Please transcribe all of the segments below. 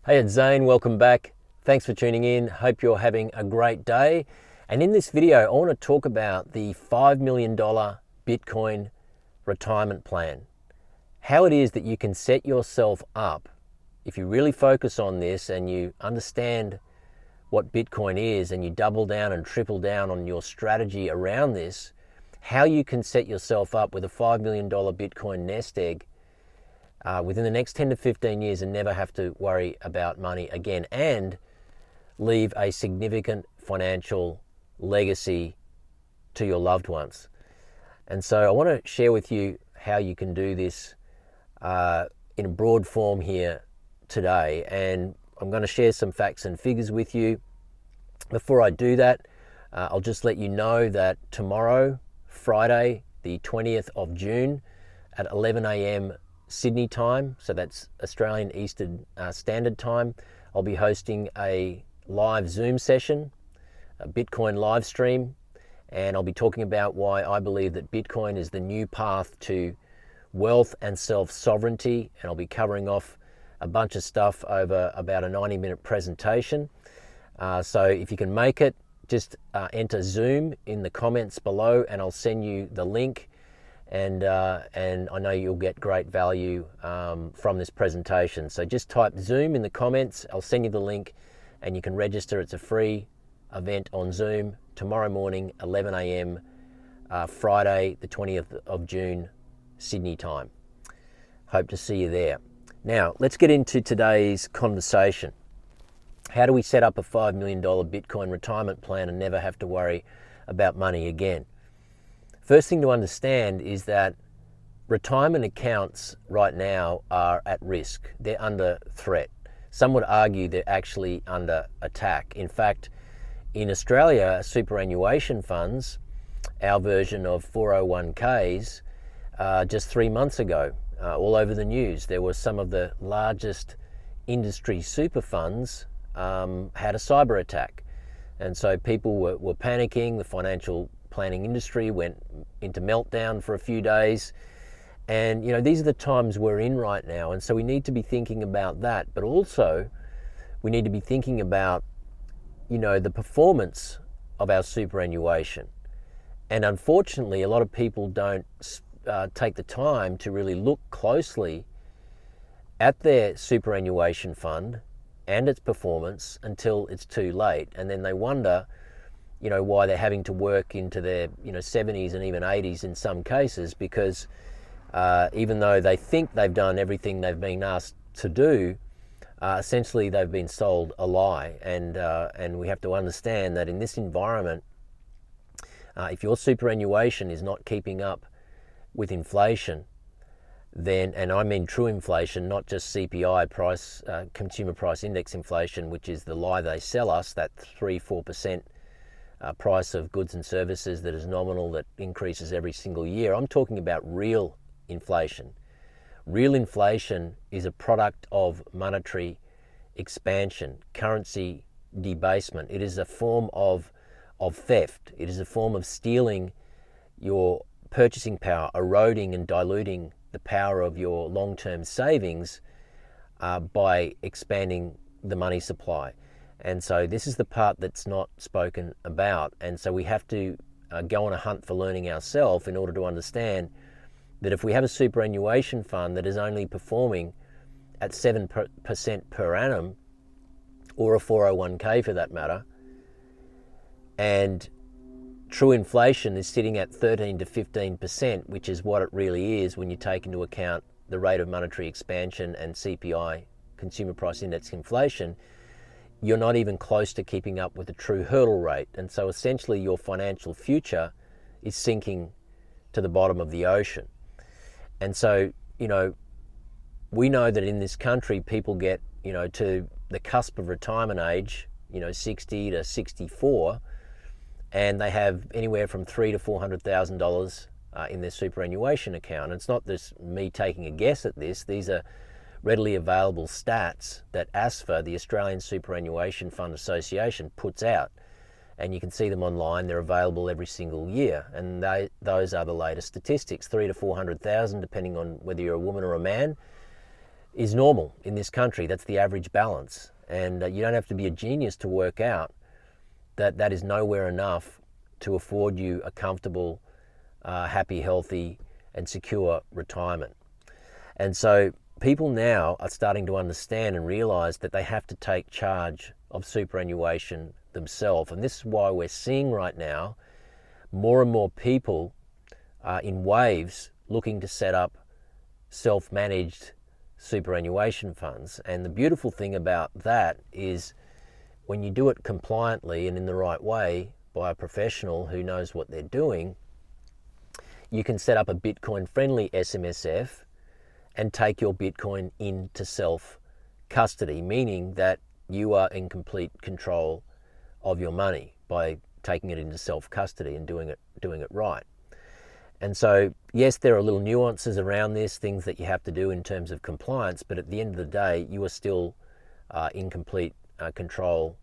Hey, it's Zane, welcome back. Thanks for tuning in. Hope you're having a great day. And in this video, I want to talk about the $5 million Bitcoin retirement plan. How it is that you can set yourself up, if you really focus on this and you understand what Bitcoin is and you double down and triple down on your strategy around this, how you can set yourself up with a $5 million Bitcoin nest egg within the next 10 to 15 years and never have to worry about money again and leave a significant financial legacy to your loved ones. And so I want to share with you how you can do this in a broad form here today. And I'm going to share some facts and figures with you. Before I do that, I'll just let you know that tomorrow, Friday, the 20th of June at 11 a.m. Sydney time, so that's Australian Eastern Standard Time, I'll be hosting a live Zoom session, a Bitcoin live stream, and I'll be talking about why I believe that Bitcoin is the new path to wealth and self-sovereignty, and I'll be covering off a bunch of stuff over about a 90-minute presentation. So if you can make it, just enter Zoom in the comments below and I'll send you the link. And I know you'll get great value from this presentation. So just type Zoom in the comments, I'll send you the link and you can register. It's a free event on Zoom tomorrow morning, 11 a.m. Friday, the 20th of June, Sydney time. Hope to see you there. Now, let's get into today's conversation. How do we set up a $5 million Bitcoin retirement plan and never have to worry about money again? First thing to understand is that retirement accounts right now are at risk. They're under threat. Some would argue they're actually under attack. In fact, in Australia, superannuation funds, our version of 401ks, just 3 months ago, all over the news, there were some of the largest industry super funds had a cyber attack. And so people were panicking. The financial planning industry went into meltdown for a few days. And these are the times we're in right now, and so we need to be thinking about that, but also we need to be thinking about the performance of our superannuation. And unfortunately, a lot of people don't take the time to really look closely at their superannuation fund and its performance until it's too late, and then they wonder why they're having to work into their 70s and even 80s in some cases, because even though they think they've done everything they've been asked to do, essentially they've been sold a lie. And we have to understand that in this environment, if your superannuation is not keeping up with inflation, then, and I mean true inflation, not just CPI price, consumer price index inflation, which is the lie they sell us, that 3-4% price of goods and services that is nominal, that increases every single year. I'm talking about real inflation. Real inflation is a product of monetary expansion, currency debasement. It is a form of theft. It is a form of stealing your purchasing power, eroding and diluting the power of your long-term savings by expanding the money supply. And so this is the part that's not spoken about. And so we have to go on a hunt for learning ourselves in order to understand that if we have a superannuation fund that is only performing at 7% per annum, or a 401k for that matter, and true inflation is sitting at 13 to 15%, which is what it really is when you take into account the rate of monetary expansion and CPI, consumer price index inflation, you're not even close to keeping up with the true hurdle rate. And so essentially your financial future is sinking to the bottom of the ocean. And so, we know that in this country, people get, to the cusp of retirement age, 60 to 64, and they have anywhere from $300,000 to $400,000 in their superannuation account. And it's not just me taking a guess at this. These are readily available stats that ASFA, the Australian Superannuation Fund Association, puts out. And you can see them online. They're available every single year. And those are the latest statistics, 300,000 to 400,000, depending on whether you're a woman or a man. is normal in this country. That's the average balance. And you don't have to be a genius to work out that that is nowhere enough to afford you a comfortable, happy, healthy, and secure retirement. And so people now are starting to understand and realize that they have to take charge of superannuation themselves. And this is why we're seeing right now more and more people in waves looking to set up self-managed superannuation funds. And the beautiful thing about that is when you do it compliantly and in the right way by a professional who knows what they're doing, you can set up a Bitcoin-friendly SMSF and take your Bitcoin into self-custody, meaning that you are in complete control of your money by taking it into self-custody and doing it right. And so, yes, there are little nuances around this, things that you have to do in terms of compliance, but at the end of the day, you are still in complete control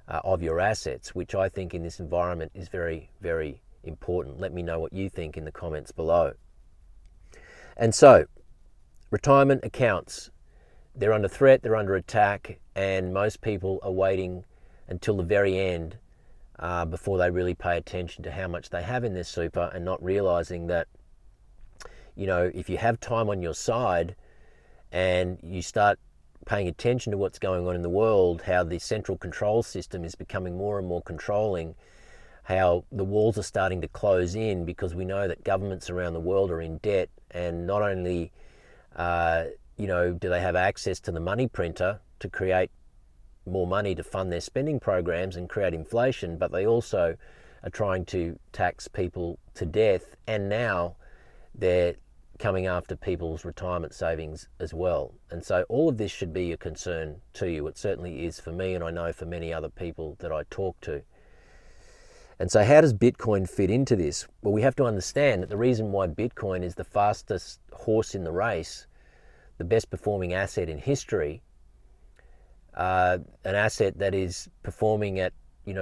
of your assets, which I think in this environment is very, very important. Let me know what you think in the comments below. And so, retirement accounts, they're under threat, they're under attack, and most people are waiting until the very end before they really pay attention to how much they have in their super, and not realizing that, you know, if you have time on your side and you start paying attention to what's going on in the world, how the central control system is becoming more and more controlling, how the walls are starting to close in because we know that governments around the world are in debt, and not only do they have access to the money printer to create more money to fund their spending programs and create inflation, but they also are trying to tax people to death, and now they're coming after people's retirement savings as well. And so all of this should be a concern to you. It certainly is for me, and I know for many other people that I talk to. And so how does Bitcoin fit into this? Well, we have to understand that the reason why Bitcoin is the fastest horse in the race, the best performing asset in history, an asset that is performing at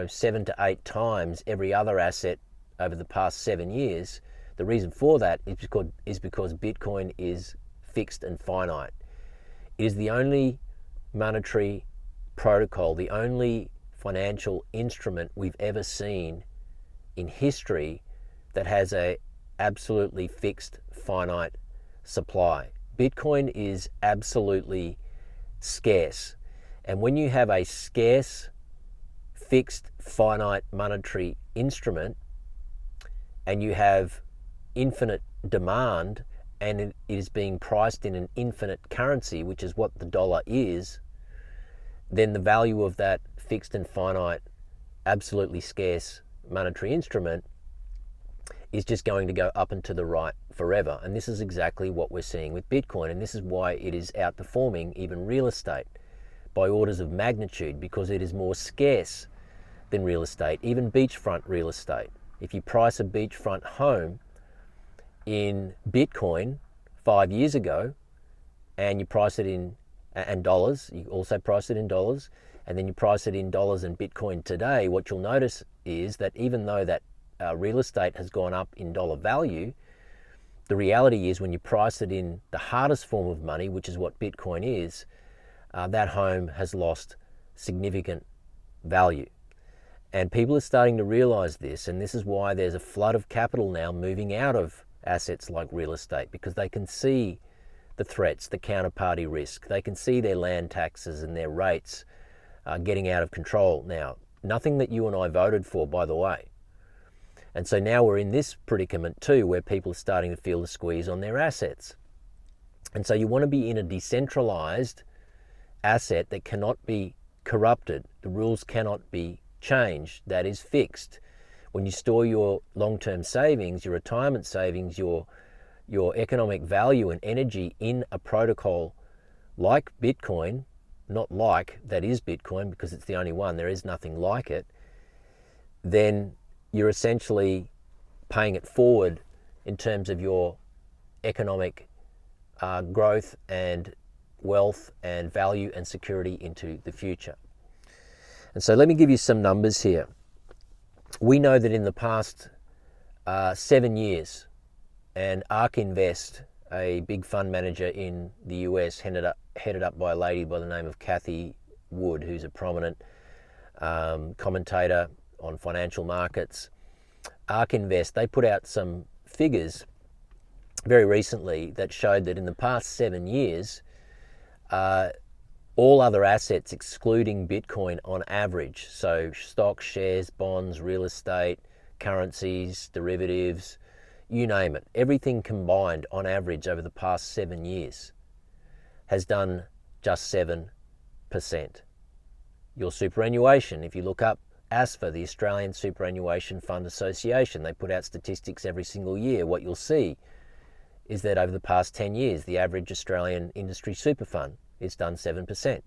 7 to 8 times every other asset over the past 7 years, the reason for that is because Bitcoin is fixed and finite. It is the only monetary protocol, the only financial instrument we've ever seen in history that has a absolutely fixed finite supply. Bitcoin is absolutely scarce. And when you have a scarce, fixed, finite monetary instrument, and you have infinite demand, and it is being priced in an infinite currency, which is what the dollar is, then the value of that fixed and finite, absolutely scarce monetary instrument is just going to go up and to the right forever. And this is exactly what we're seeing with Bitcoin, and this is why it is outperforming even real estate by orders of magnitude, because it is more scarce than real estate, even beachfront real estate. If you price a beachfront home in Bitcoin 5 years ago, and you price it in dollars, you also price it in dollars, and then you price it in dollars and Bitcoin today, what you'll notice is that even though that real estate has gone up in dollar value, the reality is when you price it in the hardest form of money, which is what Bitcoin is, that home has lost significant value. And people are starting to realize this, and this is why there's a flood of capital now moving out of assets like real estate, because they can see the threats, the counterparty risk. They can see their land taxes and their rates getting out of control now. Nothing that you and I voted for, by the way. And so now we're in this predicament too, where people are starting to feel the squeeze on their assets. And so you want to be in a decentralized asset that cannot be corrupted. The rules cannot be changed. That is fixed. When you store your long-term savings, your retirement savings, your economic value and energy in a protocol like Bitcoin, not like, that is Bitcoin, because it's the only one, there is nothing like it, then you're essentially paying it forward in terms of your economic growth and wealth and value and security into the future. And so let me give you some numbers here. We know that in the past 7 years, and ARK Invest a big fund manager in the US, headed up by a lady by the name of Kathy Wood, who's a prominent commentator on financial markets. ARK Invest, they put out some figures very recently that showed that in the past 7 years, all other assets excluding Bitcoin on average, so stocks, shares, bonds, real estate, currencies, derivatives, you name it, everything combined on average over the past 7 years has done just 7%. Your superannuation, if you look up ASFA, the Australian Superannuation Fund Association, they put out statistics every single year. What you'll see is that over the past 10 years, the average Australian industry super fund, it's done 7%.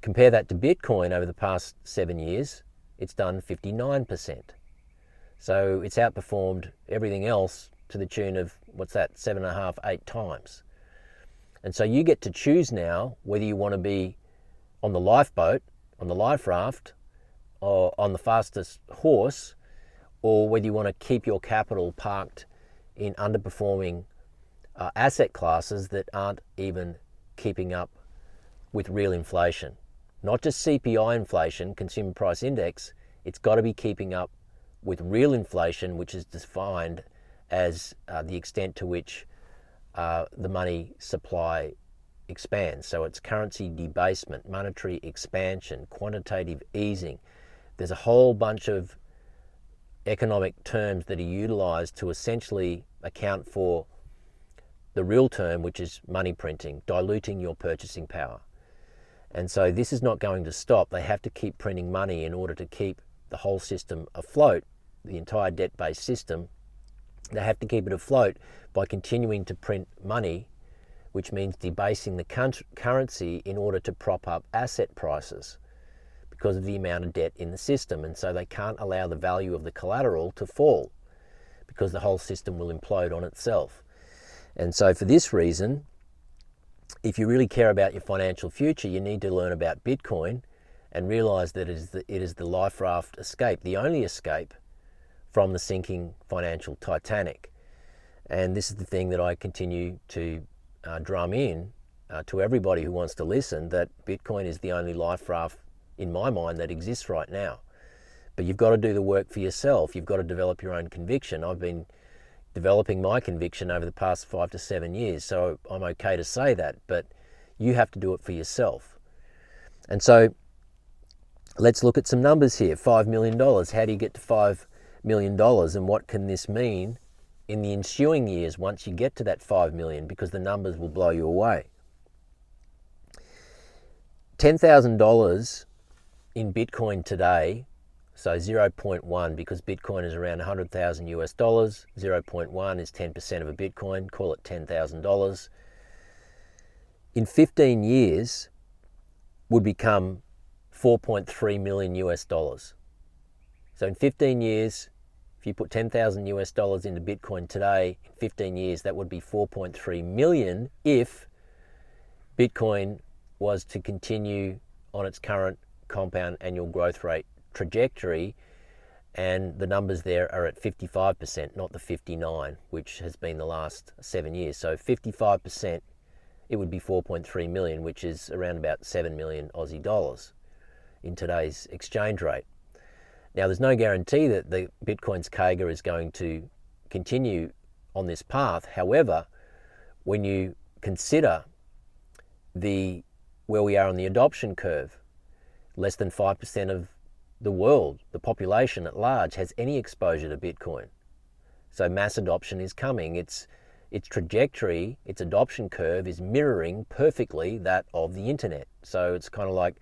Compare that to Bitcoin over the past 7 years, it's done 59%. So it's outperformed everything else to the tune of, 7.5, 8 times. And so you get to choose now whether you want to be on the lifeboat, on the life raft, or on the fastest horse, or whether you want to keep your capital parked in underperforming asset classes that aren't even keeping up with real inflation. Not just CPI inflation, consumer price index, it's got to be keeping up with real inflation, which is defined as the extent to which the money supply expands. So it's currency debasement, monetary expansion, quantitative easing. There's a whole bunch of economic terms that are utilized to essentially account for the real term, which is money printing, diluting your purchasing power. And so this is not going to stop. They have to keep printing money in order to keep the whole system afloat, the entire debt-based system. They have to keep it afloat by continuing to print money, which means debasing the currency in order to prop up asset prices because of the amount of debt in the system. And so they can't allow the value of the collateral to fall because the whole system will implode on itself. And so for this reason, if you really care about your financial future, you need to learn about Bitcoin and realize that it is the life raft escape, the only escape from the sinking financial Titanic. And this is the thing that I continue to drum in to everybody who wants to listen, that Bitcoin is the only life raft in my mind that exists right now. But you've got to do the work for yourself. You've got to develop your own conviction. I've been developing my conviction over the past 5 to 7 years, so I'm okay to say that, but you have to do it for yourself. And so let's look at some numbers here. $5 million. How do you get to $5 million, and what can this mean in the ensuing years once you get to that 5 million, because the numbers will blow you away. $10,000 in Bitcoin today, so 0.1, because Bitcoin is around 100,000 US dollars, 0.1 is 10% of a Bitcoin, call it $10,000. In 15 years would become 4.3 million US dollars. So in 15 years, if you put 10,000 US dollars into Bitcoin today, in 15 years, that would be 4.3 million if Bitcoin was to continue on its current compound annual growth rate trajectory, and the numbers there are at 55%, not the 59, which has been the last 7 years. So 55%, it would be 4.3 million, which is around about 7 million Aussie dollars in today's exchange rate. Now, there's no guarantee that the Bitcoin's CAGR is going to continue on this path. However, when you consider where we are on the adoption curve, less than 5% of the world, the population at large, has any exposure to Bitcoin. So mass adoption is coming. Its trajectory, its adoption curve is mirroring perfectly that of the internet. So it's kind of like,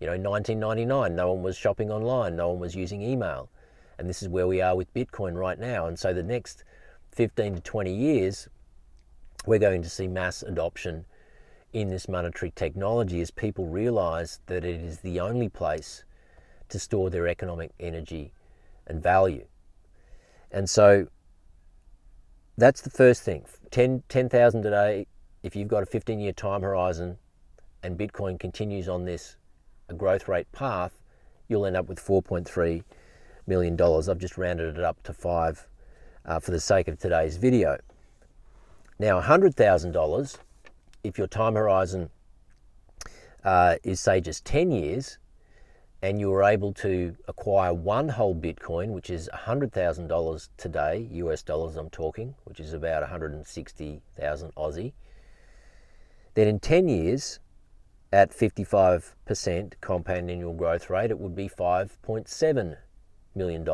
1999, no one was shopping online, no one was using email. And this is where we are with Bitcoin right now. And so the next 15 to 20 years, we're going to see mass adoption in this monetary technology as people realize that it is the only place to store their economic energy and value. And so that's the first thing. 10,000 today, if you've got a 15-year time horizon and Bitcoin continues on this growth rate path, you'll end up with $4.3 million. I've just rounded it up to 5 for the sake of today's video. Now, $100,000, if your time horizon is say just 10 years, and you were able to acquire one whole Bitcoin, which is $100,000 today, US dollars I'm talking, which is about 160,000 Aussie, then in 10 years, at 55% compound annual growth rate, it would be $5.7 million,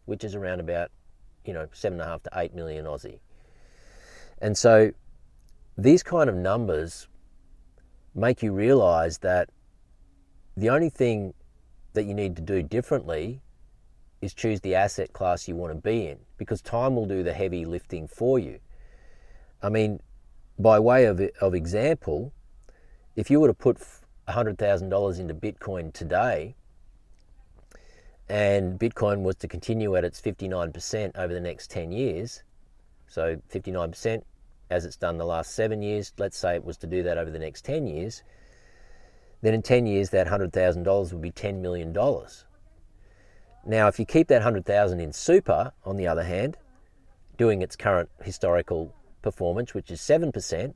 which is around about, 7.5 to 8 million Aussie. And so these kind of numbers make you realize that the only thing that you need to do differently is choose the asset class you want to be in, because time will do the heavy lifting for you. I mean, by way of example, if you were to put $100,000 into Bitcoin today, and Bitcoin was to continue at its 59% over the next 10 years, so 59% as it's done the last 7 years, let's say it was to do that over the next 10 years, then in 10 years that $100,000 would be $10 million. Now, if you keep that $100,000 in super, on the other hand, doing its current historical performance, which is 7%,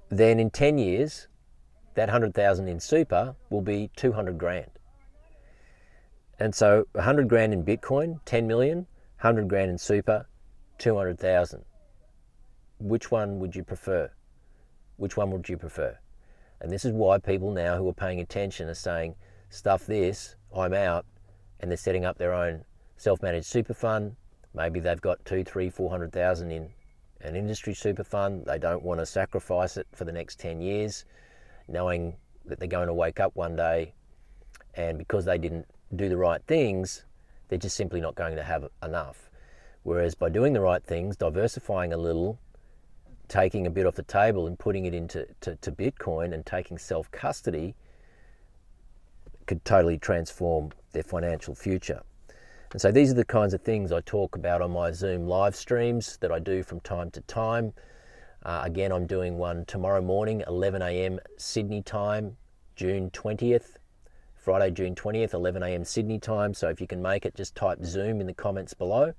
then in 10 years, that 100,000 in super will be 200 grand. And so 100 grand in Bitcoin, 10 million, 100 grand in super, 200,000. Which one would you prefer? Which one would you prefer? And this is why people now who are paying attention are saying, stuff this, I'm out, and they're setting up their own self-managed super fund. Maybe they've got 200,000, 300,000, 400,000 in an industry super fund. They don't want to sacrifice it for the next 10 years, knowing that they're going to wake up one day, and because they didn't do the right things, they're just simply not going to have enough. Whereas by doing the right things, diversifying a little, taking a bit off the table and putting it into Bitcoin and taking self-custody, could totally transform their financial future. And so these are the kinds of things I talk about on my Zoom live streams that I do from time to time. Again, I'm doing one tomorrow morning, 11 a.m. Sydney time, June 20th. Friday, June 20th, 11 a.m. Sydney time. So if you can make it, just type Zoom in the comments below,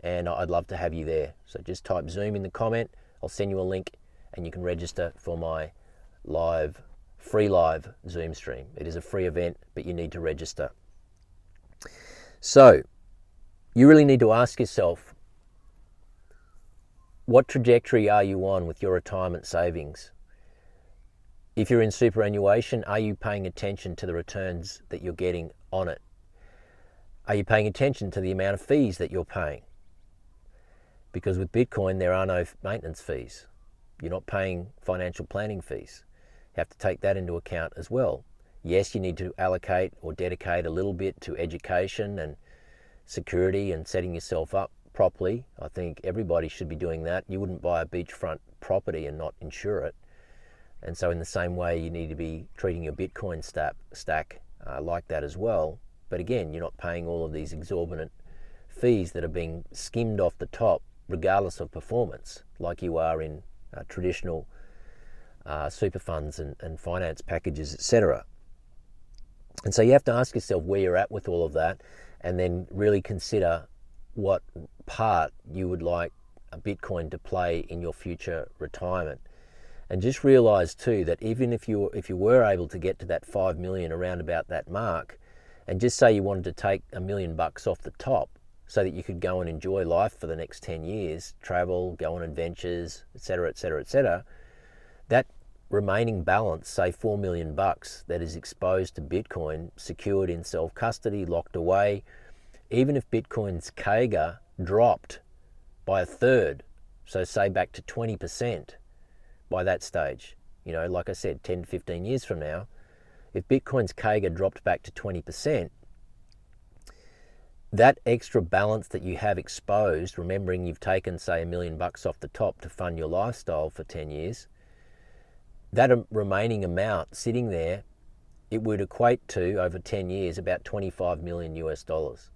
and I'd love to have you there. So just type Zoom in the comment. I'll send you a link and you can register for my free live Zoom stream. It is a free event, but you need to register. So you really need to ask yourself, what trajectory are you on with your retirement savings? If you're in superannuation, are you paying attention to the returns that you're getting on it? Are you paying attention to the amount of fees that you're paying? Because with Bitcoin, there are no maintenance fees. You're not paying financial planning fees. You have to take that into account as well. Yes, you need to allocate or dedicate a little bit to education and security and setting yourself up properly. I think everybody should be doing that. You wouldn't buy a beachfront property and not insure it. And so in the same way, you need to be treating your Bitcoin stack like that as well. But again, you're not paying all of these exorbitant fees that are being skimmed off the top, regardless of performance, like you are in traditional super funds and finance packages, etc. And so you have to ask yourself where you're at with all of that, and then really consider what part you would like a Bitcoin to play in your future retirement. And just realize too that even if you were able to get to that 5 million around about that mark, and just say you wanted to take $1 million off the top so that you could go and enjoy life for the next 10 years, travel, go on adventures, etc., etc., etc., that remaining balance, say $4 million that is exposed to Bitcoin, secured in self-custody, locked away, even if Bitcoin's CAGR dropped by a third, so say back to 20%, by that stage, like I said, 10 to 15 years from now, if Bitcoin's CAGR dropped back to 20%, that extra balance that you have exposed, remembering you've taken, say, $1 million off the top to fund your lifestyle for 10 years, that remaining amount sitting there, it would equate to, over 10 years, about 25 million US dollars.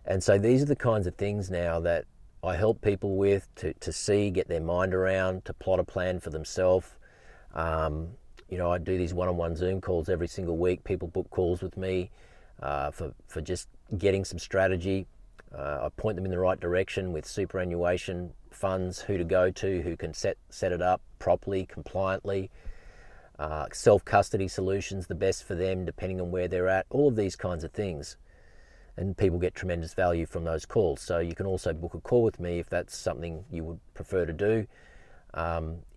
And so these are the kinds of things now that I help people with to see, get their mind around, to plot a plan for themselves. I do these one-on-one Zoom calls every single week. People book calls with me for just getting some strategy, I point them in the right direction with superannuation funds, who to go to, who can set it up properly, compliantly. Self-custody solutions, the best for them depending on where they're at, all of these kinds of things. And people get tremendous value from those calls. So you can also book a call with me if that's something you would prefer to do.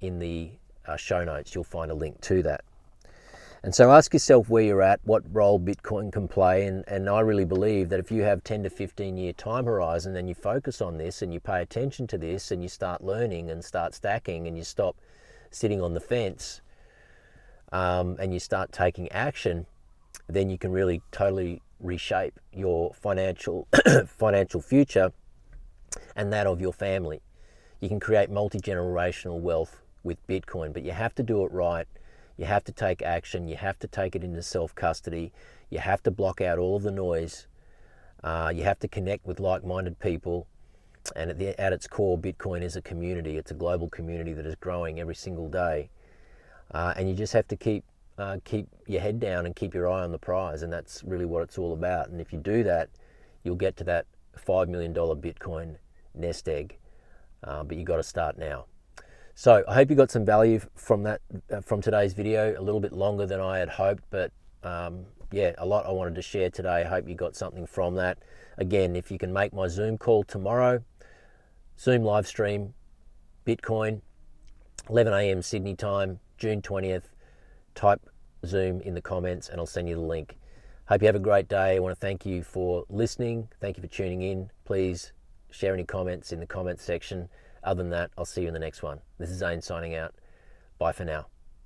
In the show notes, you'll find a link to that. And so ask yourself where you're at, what role Bitcoin can play. And I really believe that if you have 10 to 15 year time horizon and you focus on this and you pay attention to this and you start learning and start stacking and you stop sitting on the fence and you start taking action, then you can really totally reshape your financial future and that of your family. You can create multi-generational wealth with Bitcoin, but you have to do it right. You have to take action. You have to take it into self-custody. You have to block out all of the noise. You have to connect with like-minded people. And at its core, Bitcoin is a community. It's a global community that is growing every single day. And you just have to keep your head down and keep your eye on the prize. And that's really what it's all about. And if you do that, you'll get to that $5 million Bitcoin nest egg. But you got to start now. So I hope you got some value from today's video. A little bit longer than I had hoped, but yeah, a lot I wanted to share today. I hope you got something from that. Again, if you can make my Zoom call tomorrow, Zoom live stream, Bitcoin, 11 a.m. Sydney time, June 20th, type Zoom in the comments and I'll send you the link. Hope you have a great day. I want to thank you for listening. Thank you for tuning in. Please share any comments in the comments section. Other than that, I'll see you in the next one. This is Zane signing out. Bye for now.